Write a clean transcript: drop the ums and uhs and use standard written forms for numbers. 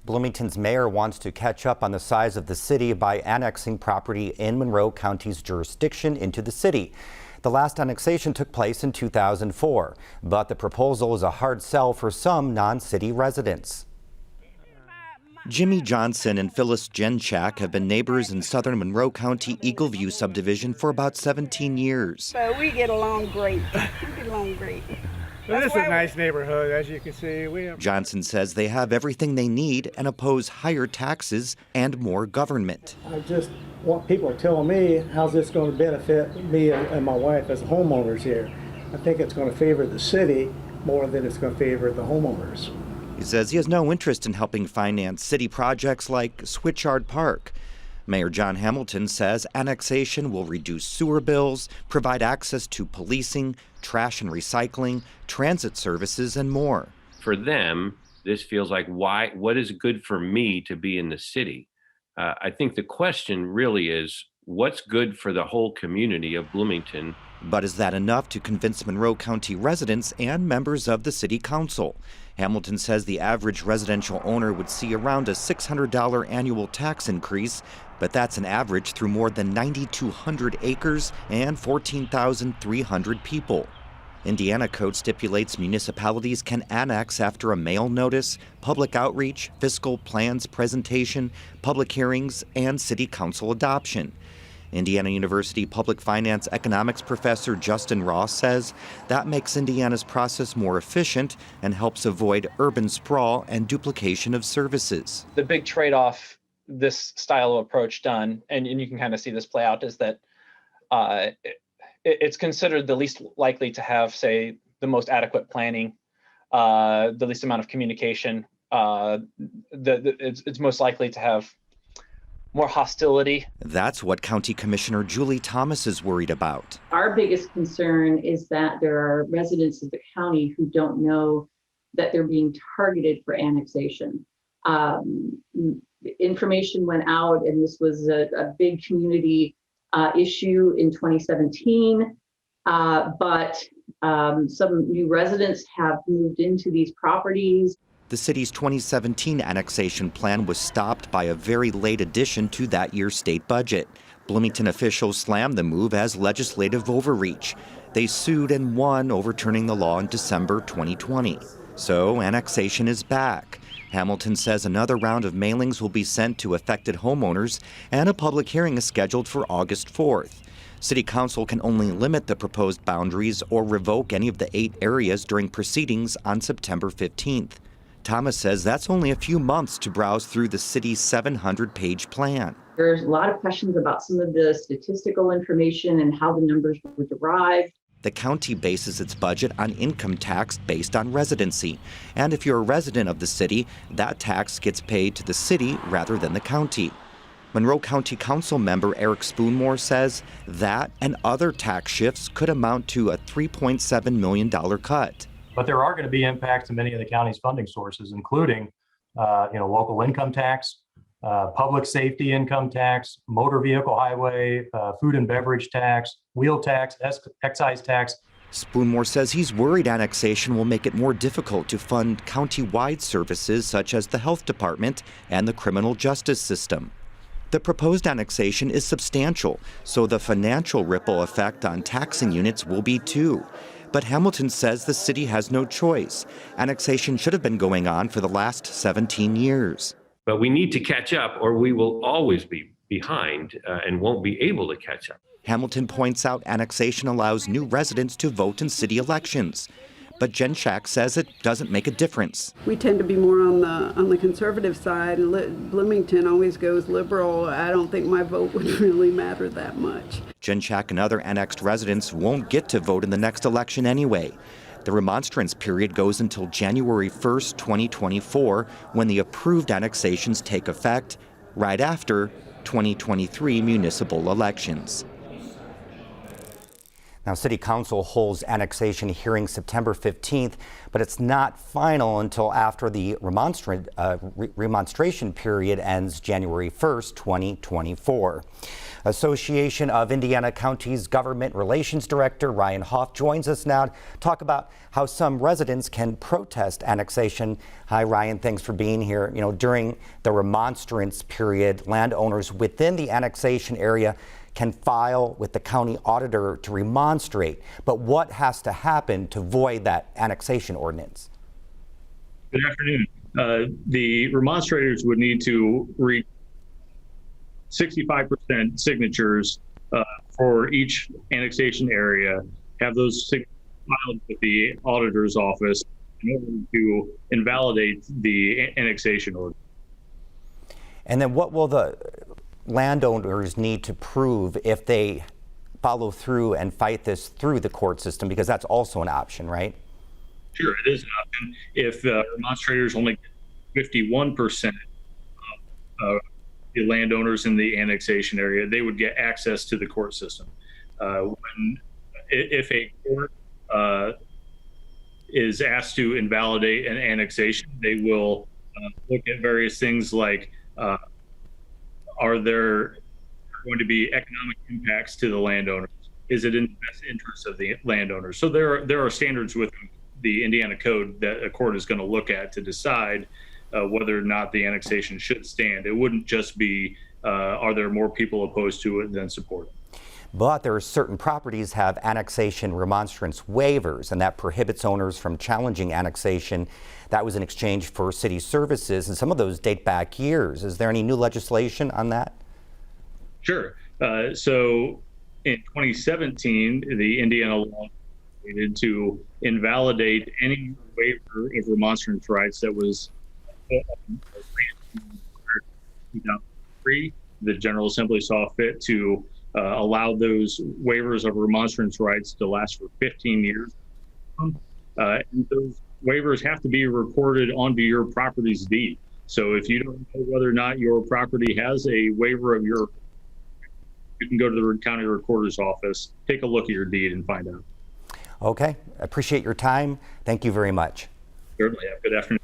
Bloomington's mayor wants to catch up on the size of the city by annexing property in Monroe County's jurisdiction into the city. The last annexation took place in 2004, but the proposal is a hard sell for some non-city residents. Jimmie Johnson and Phyllis Jenshak have been neighbors in southern Monroe County Eagleview subdivision for about 17 years. So we get along great. We get along great. Well, this is a nice neighborhood, as you can see. Johnson says they have everything they need and oppose higher taxes and more government. I just want people telling me how's this going to benefit me and my wife as homeowners here. I think it's going to favor the city more than it's going to favor the homeowners. He says he has no interest in helping finance city projects like Switchyard Park. Mayor John Hamilton says annexation will reduce sewer bills, provide access to policing, trash and recycling, transit services, and more. For them, this feels like what is good for me to be in the city? I think the question really is, what's good for the whole community of Bloomington? But is that enough to convince Monroe County residents and members of the city council? Hamilton says the average residential owner would see around a $600 annual tax increase, but that's an average through more than 9,200 acres and 14,300 people. Indiana code stipulates municipalities can annex after a mail notice, public outreach, fiscal plans presentation, public hearings, and city council adoption. Indiana University public finance economics professor Justin Ross says that makes Indiana's process more efficient and helps avoid urban sprawl and duplication of services. The big trade-off this style of approach done, and you can kind of see this play out, is that it's considered the least likely to have, say, the most adequate planning, the least amount of communication. It's most likely to have more hostility. That's what County Commissioner Julie Thomas is worried about. Our biggest concern is that there are residents of the county who don't know that they're being targeted for annexation. Information went out, and this was a big community issue in 2017, but some new residents have moved into these properties. The city's 2017 annexation plan was stopped by a very late addition to that year's state budget. Bloomington officials slammed the move as legislative overreach. They sued and won, overturning the law in December 2020. So annexation is back. Hamilton says another round of mailings will be sent to affected homeowners, and a public hearing is scheduled for August 4th. City Council can only limit the proposed boundaries or revoke any of the 8 areas during proceedings on September 15th. Thomas says that's only a few months to browse through the city's 700-page plan. There's a lot of questions about some of the statistical information and how the numbers were derived. The county bases its budget on income tax based on residency. And if you're a resident of the city, that tax gets paid to the city rather than the county. Monroe County Council member Eric Spoonmore says that and other tax shifts could amount to a $3.7 million cut. But there are going to be impacts to many of the county's funding sources, including local income tax, public safety income tax, motor vehicle highway, food and beverage tax, wheel tax, excise tax. Spoonmore says he's worried annexation will make it more difficult to fund county-wide services such as the health department and the criminal justice system. The proposed annexation is substantial, so the financial ripple effect on taxing units will be too. But Hamilton says the city has no choice. Annexation should have been going on for the last 17 years. But we need to catch up, or we will always be behind and won't be able to catch up. Hamilton points out annexation allows new residents to vote in city elections. But Jenshak says it doesn't make a difference. We tend to be more on the conservative side. Bloomington always goes liberal. I don't think my vote would really matter that much. Jenshak and other annexed residents won't get to vote in the next election anyway. The remonstrance period goes until January 1st, 2024, when the approved annexations take effect, right after 2023 municipal elections. Now, City Council holds annexation hearing September 15th, but it's not final until after the remonstration period ends January 1st, 2024. Association of Indiana Counties Government Relations Director Ryan Hoff joins us now to talk about how some residents can protest annexation. Hi, Ryan. Thanks for being here. You know, during the remonstrance period, landowners within the annexation area can file with the county auditor to remonstrate. But what has to happen to void that annexation ordinance? Good afternoon. The remonstrators would need to reach 65% signatures for each annexation area, have those signatures filed with the auditor's office in order to invalidate the annexation order. And then what will the landowners need to prove if they follow through and fight this through the court system? Because that's also an option, right? Sure, it is an option. If remonstrators only get 51% of the landowners in the annexation area, they would get access to the court system. If a court is asked to invalidate an annexation, they will look at various things like are there going to be economic impacts to the landowners? Is it in the best interest of the landowners? So there are standards with the Indiana Code that a court is going to look at to decide whether or not the annexation should stand. It wouldn't just be are there more people opposed to it than support it. But there are certain properties have annexation remonstrance waivers, and that prohibits owners from challenging annexation. That was in exchange for city services, and some of those date back years. Is there any new legislation on that? Sure. So in 2017, the Indiana law needed to invalidate any waiver of remonstrance rights that was 2003. The General Assembly saw fit to allow those waivers of remonstrance rights to last for 15 years. And those waivers have to be recorded onto your property's deed. So if you don't know whether or not your property has a waiver of you can go to the county recorder's office, take a look at your deed and find out. Okay, appreciate your time. Thank you very much. Certainly. Have a good afternoon.